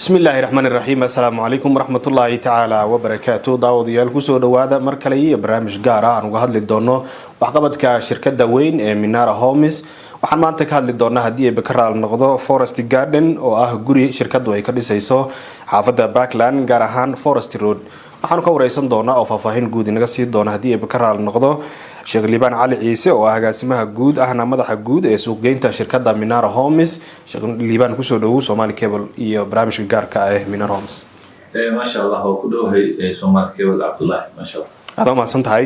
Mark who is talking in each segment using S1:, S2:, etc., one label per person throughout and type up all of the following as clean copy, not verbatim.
S1: بسم الله الرحمن الرحيم السلام عليكم ورحمة الله تعالى وبركاته داوديال كسو دوادا مركلي برامج gaar ah aan uga hadli doono waxqabadka shirkadda weyn ee Minara Homes waxaan maanta ka hadli doonaa hadii ay bakaraal noqdo Forest Garden oo ah guri shirkaddu ay ka dhisayso xaafadda Parkland gaar ahaan Forest Road waxaan ka wareysan doonaa oo faahfaahin guud inaga sii doona hadii ay bakaraal noqdo Sheekh Liban Ali Ciise oo ah agaasimaha guud ahna madaxa guud ee suuqgeynta shirkadda Minara Homes Sheekh Liban kusoo dhaw Somali Cable iyo barnaamijka gaarka ah ee Minara Homes
S2: ما شاء الله هو كله هي سومال كيبل عبد الله ما شاء الله
S1: هذا ما سنتهاي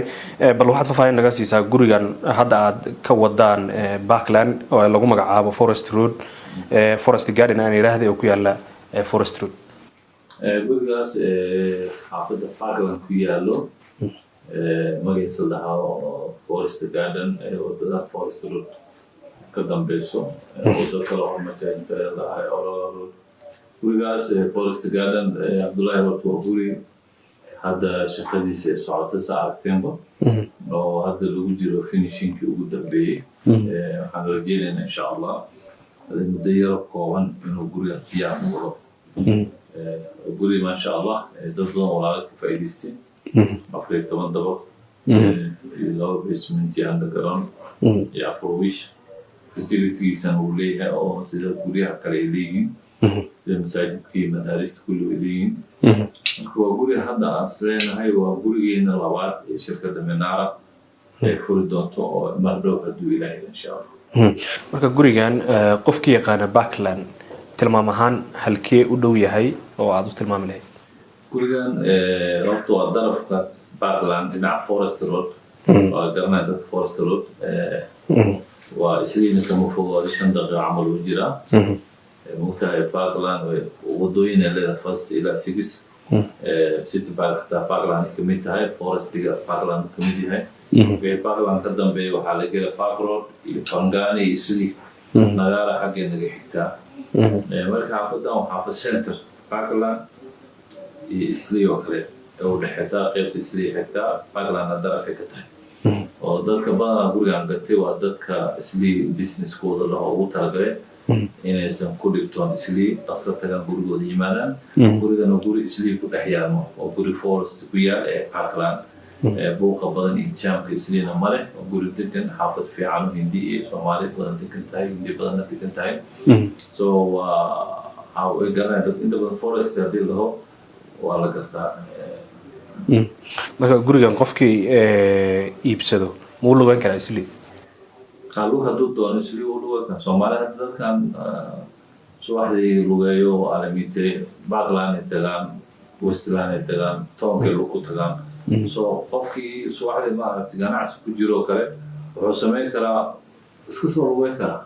S1: بل waxaad faahfaahin naga siisaa gurigan hadda aad ka wadaan Parkland oo lagu magacaabo Forest Road Forest Garden aan yiraahdo oo ku yaala Forest Road
S2: gurigaas xaafadda Parkland ku yaalo magaciisa la dhaho Forest Garden wadada Forest Road ka dambayso wadada kale oo markaa la gurigaas Forest Garden Abdullahi wato guri hada shaqadiisa socota saacadeenba oo hada lagu jiro finishing ugu dambeeyay waxaan rajeynaynaa insha Allah muddo yar kooban inuu guriga diyaar noqdo guri ma sha Allah dad badan walaalo ka faa'iideystay afar toban dabaq iyo basement underground iyo afrowish facilities uu leeyahay oo sida guriga kale leeyihiin مساجدكي مدارس كل ولين هو قولي هذا أصلنا هاي وقولي لوات شركة منارة فردوتو مردوه هدو إلهي إن شاء الله
S1: marka gurigan qofkii yaqaan Parkland tilmaam ahaan halkee u dhow yahay oo aad u tilmaami lahayd
S2: gurigan waqtu darafka Parkland dhinaca Forest Road oo garanayda Forest Road waa isliina kama fogaado 5 daqiiqo camal u jira مختار Parkland ودوين اللي فاست إلى 6 ست Parkland كمية هاي Forest Parkland كمية هاي في Parkland قدام بيه وحالة كده Parkroad يفنجاني يسلي نجارة حاجة نجح حتى مركز حافظة وحافظ سنتر Parkland يسلي وكله أو حتى قيمة يسلي حتى Parkland ندرة في كده وضدك بنا أقول عن قتي وضدك يسلي بيزنس كود الله هو ترى inaysan ku dhigtoon isli dhaqso tagan gurigooda yimaadaan gurigana guri isli ku dhex yaamo oo guri Forest ku yaal ee Parkland buuqa badan iyo jaamka islina male oo guri degan xaafad fiican oo Hindi iyo Soomaali badan degan tahay Hindi badan degan tahay so how we gonna do in the Forest hadii laho waa la gartaa
S1: marka gurigan qofkii iibsado muu lugan karaa isli
S2: قالوا هدول دون يسلي ولو كان سومالي هذا كان سواحدي لغايو على ميتة Parkland تلام وستلان تلام تونك لوكو تلام سو قفكي سواحدي ما عرفت أنا عسى كجيرو كله وحسمي كلا اسكسر لغاية كلا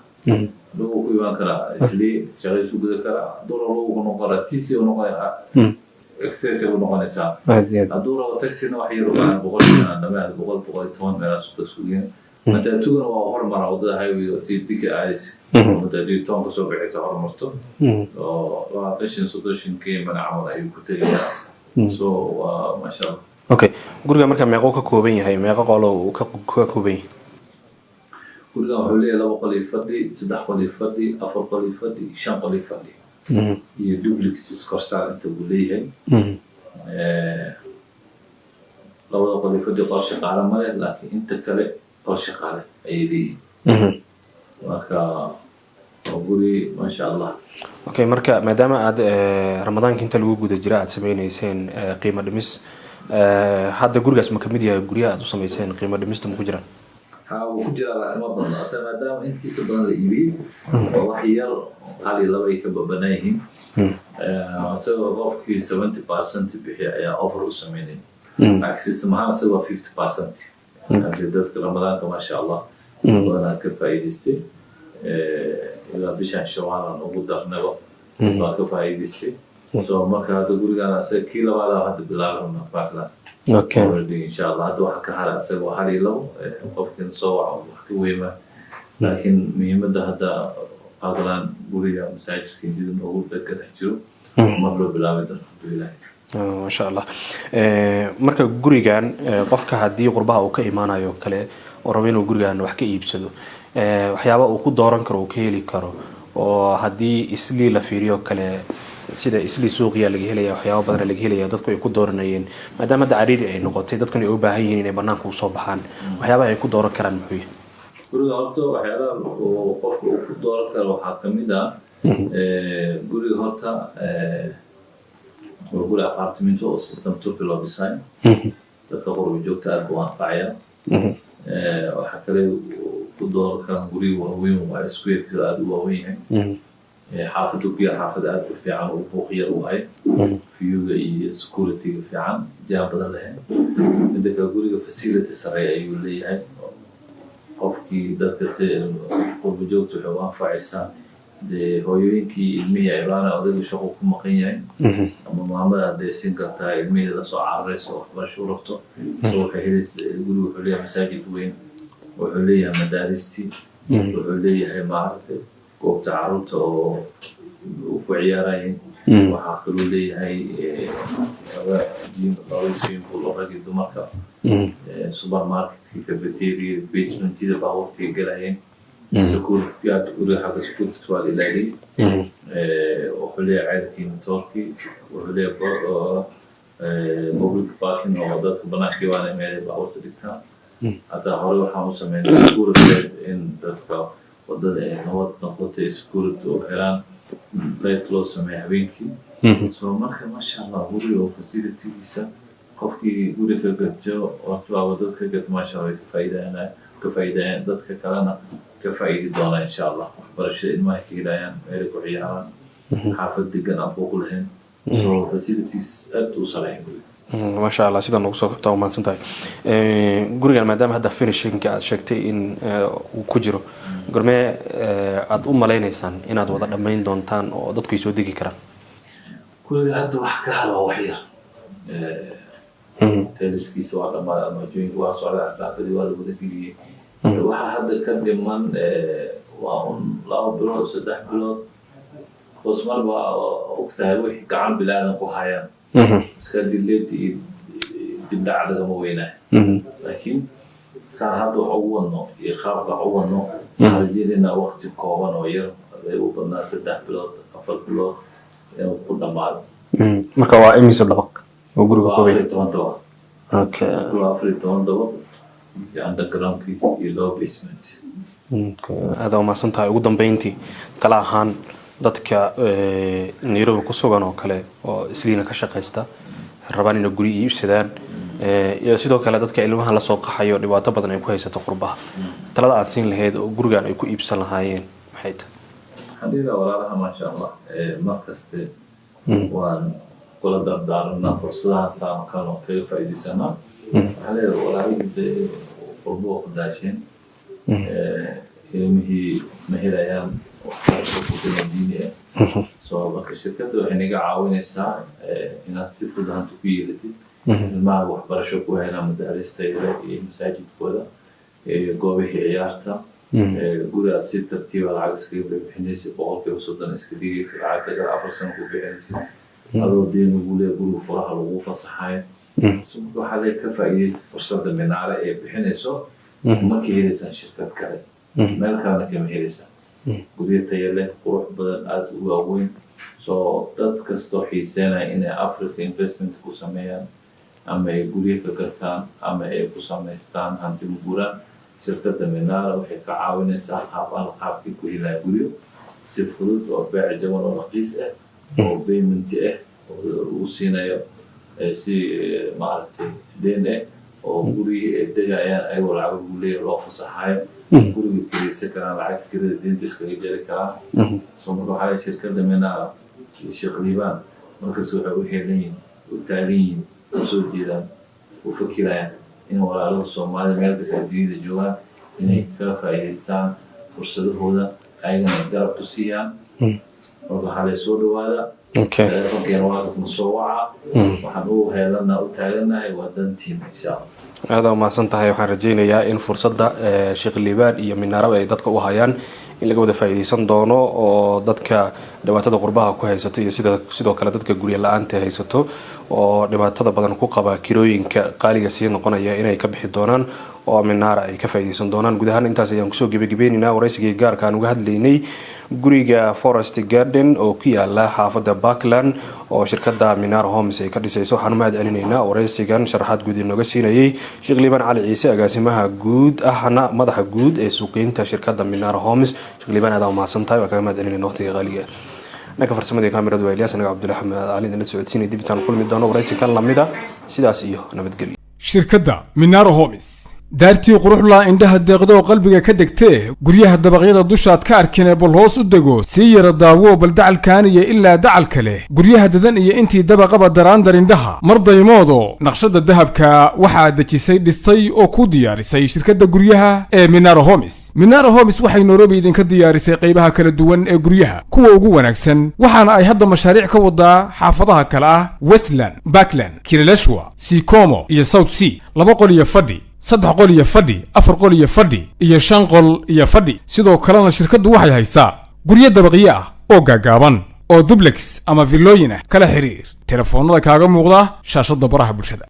S2: لو كيوان كلا يسلي شغل سوق كلا دور لو كنو كلا تيسي ونقايا إكسسي ونقايا سا دور تاكسي نوحي ربنا بقول أنا ما بقول تون من السوق السوقين متى تكون هو مرة وده هاي وتيجي عايز متى تيجي تون كسر بعيسى هرمستو أو فاشين سوتشين كي من عمل أي كتير so ما شاء الله.
S1: Okay guriga marka meeqo ka kooban yahay meeqo qolo uu ka kooban yahay
S2: guriga wuxuu leeyahay 2 qol fadhi 3 qol fadhi 4 qol fadhi 5 qol fadhi iyo duplex iskorsar inta uu leeyahay labada qol fadhi qorshe qaran ma leh laakiin inta kale qorshe qaran ay leeyihiin marka guri ma sha Allah.
S1: Okay marka maadaama aad Ramadaanka inta lagu guda jira aad sameeynayeen qiimo dhimis hadda gurigaas ma kamid yahay guriga aad u sameeyeen qiimo dhimista ma ku jiraan
S2: uu ku jira laakiin ma badna maadaama intiisa badan la iibiyay wax yar qali laba ay ka babanayeen asagoo qofkii 70% bixi ayaa offer u sameeyay system ahaan asagoo 50% dadka Ramadaanka ma sha Allah wana ka faa'iideystay ilaa bishan Shawwal ugu darnaba waa ka faa'iideystay so marka hada gurigan asag kii labaad hadda bilaabna Parkland
S1: okay
S2: insha Allah hada waxa ka hara asag waxa leeyahay qofkan soo wax ka weeyma laakiin muhiimada hada Parkland guriga masaajidka jidin ugu dadka jiro marlo bilaabay Alhamdulillah
S1: ما شاء الله marka gurigan qofka hadii qurbaha uu ka imaanayo kale oo rabo inuu gurigan wax ka iibsado waxyaabo uu ku dooran karo oo ka heli karo oo hadii isli la fiiriyo kale sida isli suuqiya laga helaya waxyaabo badan laga helaya dadku ay ku dooranayeen maadaama cariiri ay noqotay dadkan ay u baahan yihiin inay banaanka u soo baxaan waxyaabaha ay ku dooran karaan muxuu yahay
S2: guriga horta waxyaalaha uu qofku uu ku dooran karo waxaa ka mid ah guriga horta waa guri apartment oo system turki loo dhisay dadka qurba joogta aad u anfacaya waxaa kale ku dooran karaan guriga waaweyn waa square-kiisa aad u waaweyn yahay xaafadu biya xaafad aad u fiican oo buuq yar u ahay viewga iyo security-ga fiican jaam badan leh midda kale guriga facility sare ayuu leeyahay qofkii dadka qurba joogta waxay u anfacaysaa dee hooyooyinkii ilmihii ay baana odaygu shaqo ku maqan yahay ama maamada hadday siin kartaa ilmihii lasoo cararayso waxbarasho u rabto waxay helaysa guriga wuxuu leeyahay masaajid weyn wuxuu leeyahay madaaristii wuxuu leeyahay maaragtay goobta carruurta oo ku ciyaarayeen waxaa kaloo leeyahay ragii dumarka supermarketkii cafeteria basementida baabuurtii galayeen security aad guriga xagga security waa la ilaaliyey wuxuu leeyahay ceyrkii matoorkii wuxuu leeyahay public parking oo dadka banaankii waana meelay baabuurta dhigtaan hadda hore waxaan u sameynay security in dadka wadada ay nabad noqotay security oo helaan light loo sameeya habeenkii so marka masha allah guriga oo facility-giisa qofkii guri ka gato waa dadka gato masha allah ka faa'iidayaan dadka kalena ka faa'iidi doonaa insha allah waxbarashada ilmaha ka helayaan meelay ku ciyaaraan xaafad degan aan buuq lahayn so facilities aad u sareeya guriga
S1: ما شاء الله سيدا نقول صوت ما نسنتاي قرينا ما دام هذا فينيشينج شكتي إن وكجرو قرمي عاد ملاين إنسان إن هذا وضع دمين دونتان وضدك يسودي كرا
S2: كل هذا وحكي حلوة وحير تلسكي سؤال ما جوين قوى سؤال بعد الوالد بدكي واحد هذا كان جمان وان لا بلاد صدق بلاد بس مرة وقتها وحي كعام بلاد قحيان iska dileeti dibdhac lagama weynaa laakiin saan hadda wax ugu wadno iyo qaabka wax u wadno waxaan rajeynayna waqti kooban oo yar haday u badnaa 3 bilood 4 bilood inuu ku dhamaado
S1: marka waa imise dabaq oo guriga ku weyn
S2: 14 dabaq
S1: okay
S2: waa 14 dabaq iyo undergroundkiisa iyo low basement
S1: هذا ما سنتها ugu dambeyntii tala ahaan dadka Nairobi ku sugan oo kale oo isliina ka shaqeysta rabaan inay guri iibsadaan iyo sidoo kale dadka ilmaha la soo qaxayo dhibaato badan ay ku haysato qurbaha talada aad siin lahayd oo gurigan ay ku iibsan lahaayeen maxay tahay
S2: hadii walaalaha ma sha Allah markaste waan kula dardaarnaa fursadaha saan kale oo ka faa'iideysanaa hal walaalaha qurbo ku daasheen ilmihii mahelayaan soo marka shirkadda waxay naga caawinaysaa inaad si fudaanta ku yeelatid ilmaha waxbarasho ku helaan madaarista iyo masaajidkooda goobihii ciyaarta guri aad si tartiiba lacag iskaga bixinaysa 30% iska dhigaysa lacagta 4 sano ku bixinaysa adoo deen ugu leeyahay guriga furaha lagu fasaxayo waxaa leeyahay ka faa'iidaysa fursadda minaare ee bixinayso markii helaysaan shirkad kale meel kalena kama helaysaan guriga tayo leh qurux badan aad u waaweyn soo dad kastoo xiiseynaya inay Africa investment ku sameeyaan ama ay guriga ka gataan ama ay ku samaystaan hanti muguuraan shirkadda Minara waxay ka caawinaysaa qaabkii ku helaya guriga si fudud oo beec jaban oo raqiis ah oo payment ah oo uu siinayo si maaragtay deen oo guriga degayaan ay lacag ugu leeyahay loo fasaxayo guriga kiraysa karaan lacag kirada deynta iskaga jari karaan soo marka waxaa shirkadda Minara Sheekh Liibaan markaas waxay u helayeen u taagan soo jeedaan u fakirayaan in walaalaha Soomaaliya meel kasta adduunyada joogaan inay ka faa'iideystaan fursadahooda ayagana garab ku siiyaan waxaa la soo dhawaada telefoonkeena waa ka soo waca waxaan u helanaa u taaganahay waa dantiin insha Allah
S1: هذا ما سنتها waxaan rajeynayaa in fursadda Sheekh Liibaan iyo Minara ay dadka u hayaan in laga wada faa'iideysan doono oo dadka dhibaatada qurbaha ku haysato iyo sidoo kale dadka guriga la'aanta haysato oo dhibaatada badan ku qaba kirooyinka qaaliga si noqonaya inay ka bixi doonaan oo Minara ay ka faa'iideysan doonaan guud ahaan intaas ayaan ku soo gabagabeynaa waraysiga gaarka aan uga hadlaynay guriga Forest Garden oo ku yaala xaafadda Parkland oo shirkadda Minara Homes ay ka dhisayso. waxaan mahad celinaynaa wareysigan sharaxaad guud inooga siinayay Sheekh Liibaan Cali Ciise agaasimaha guud ahna madaxa guud ee suuqeynta shirkadda Minara Homes. Sheekh Liibaan aad u mahadsantahay waa kaga mahad celinayna waqtiga qaaliga naka farsamada kaamirada waa Ilyas anaga Cabdulrahman Ali dana socodsiinay dib taan kulmi doono wareysigan lamida sidaas iyo nabadgelyo.
S3: shirkadda Minara Homes daartii quruxla indhaha deeqdo qalbiga ka degtee guryaha dabaqyada dushaad ka arkeen bal hoos u dego si yara daawo bal dacalkaan iyo ilaa dacal kale guryaha dadan iyo intii dabaqaba daraandar indhaha mar daymoodo naqshada dahabka waxaa dejisay dhistay oo ku diyaarisay shirkadda guryaha ee Minara Homes. Minara Homes waxay Nairobi idinka diyaarisay qaybaha kala duwan ee guryaha kuwa ugu wanaagsan waxaana ay hadda mashaariic ka wadaa xaafadaha kala ah Westland, Parkland, Kileleshwa, Sikomo iyo South Sea. 2 qol iyo fadhi 3 qol iyo fadhi 4 qol iyo fadhi iyo 5 qol iyo fadhi. sidoo kalena shirkaddu waxay haysaa guryo dabaqyo ah oo gaagaaban oo duplex ama villooyin ah. kala xiriir telefoonada kaaga muuqda shaashada baraha bulshada.